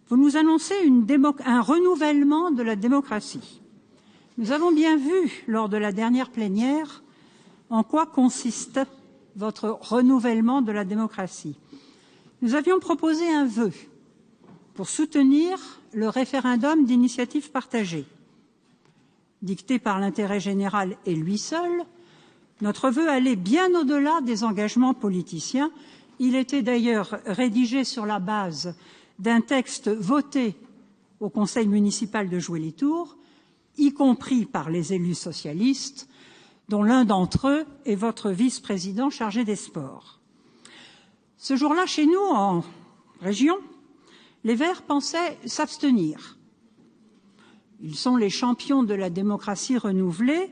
Vous nous annoncez un renouvellement de la démocratie. Nous avons bien vu lors de la dernière plénière en quoi consiste votre renouvellement de la démocratie. Nous avions proposé un vœu pour soutenir le référendum d'initiative partagée. Dicté par l'intérêt général et lui seul, notre vœu allait bien au-delà des engagements politiciens. Il était d'ailleurs rédigé sur la base d'un texte voté au conseil municipal de Joué-lès-Tours, y compris par les élus socialistes, dont l'un d'entre eux est votre vice-président chargé des sports. Ce jour-là, chez nous, en région, les Verts pensaient s'abstenir. Ils sont les champions de la démocratie renouvelée,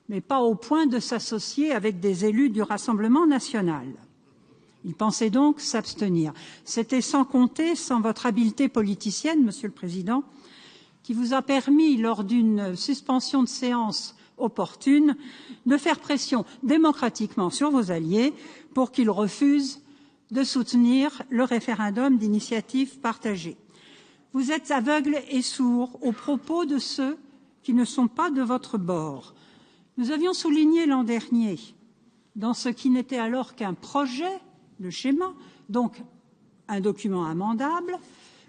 mais pas au point de s'associer avec des élus du Rassemblement national. Ils pensaient donc s'abstenir. C'était sans compter, sans votre habileté politicienne, Monsieur le Président, qui vous a permis, lors d'une suspension de séance opportune, de faire pression démocratiquement sur vos alliés pour qu'ils refusent de soutenir le référendum d'initiative partagée. Vous êtes aveugles et sourds aux propos de ceux qui ne sont pas de votre bord. Nous avions souligné l'an dernier, dans ce qui n'était alors qu'un projet de schéma, donc un document amendable,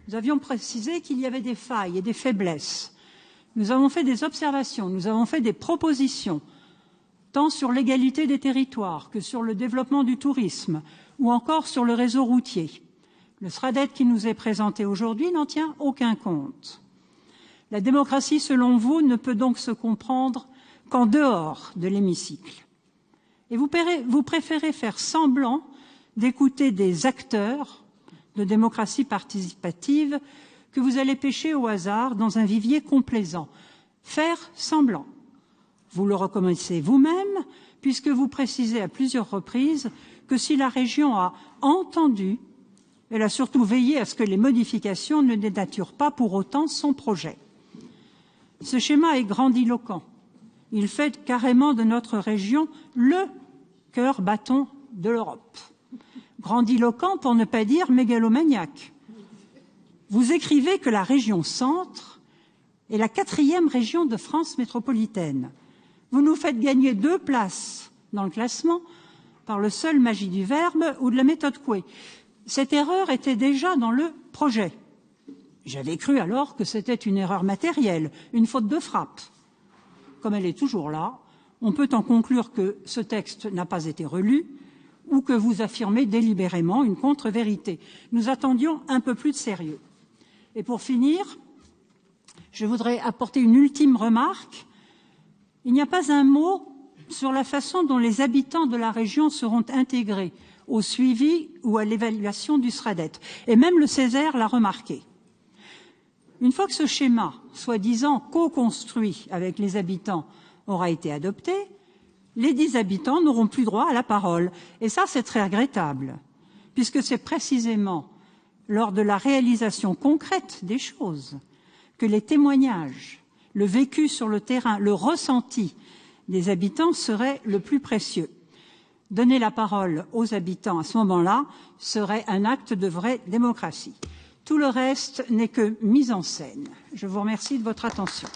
nous avions précisé qu'il y avait des failles et des faiblesses. Nous avons fait des observations, nous avons fait des propositions, tant sur l'égalité des territoires que sur le développement du tourisme ou encore sur le réseau routier. Le SRADET qui nous est présenté aujourd'hui n'en tient aucun compte. La démocratie, selon vous, ne peut donc se comprendre qu'en dehors de l'hémicycle. Et vous préférez faire semblant d'écouter des acteurs de démocratie participative que vous allez pêcher au hasard dans un vivier complaisant. Faire semblant. Vous le reconnaissez vous-même, puisque vous précisez à plusieurs reprises que si la région a entendu, elle a surtout veillé à ce que les modifications ne dénaturent pas pour autant son projet. Ce schéma est grandiloquent. Il fait carrément de notre région le cœur battant de l'Europe. Grandiloquent pour ne pas dire mégalomaniaque. Vous écrivez que la région centre est la 4e région de France métropolitaine. Vous nous faites gagner 2 places dans le classement par le seul magie du verbe ou de la méthode Coué. Cette erreur était déjà dans le projet. J'avais cru alors que c'était une erreur matérielle, une faute de frappe. Comme elle est toujours là, on peut en conclure que ce texte n'a pas été relu ou que vous affirmez délibérément une contre-vérité. Nous attendions un peu plus de sérieux. Et pour finir, je voudrais apporter une ultime remarque. Il n'y a pas un mot sur la façon dont les habitants de la région seront intégrés au suivi ou à l'évaluation du SRADET. Et même le Césaire l'a remarqué. Une fois que ce schéma, soi-disant co-construit avec les habitants, aura été adopté, les 10 habitants n'auront plus droit à la parole. Et ça, c'est très regrettable, puisque c'est précisément lors de la réalisation concrète des choses que les témoignages, le vécu sur le terrain, le ressenti des habitants serait le plus précieux. Donner la parole aux habitants à ce moment-là serait un acte de vraie démocratie. Tout le reste n'est que mise en scène. Je vous remercie de votre attention.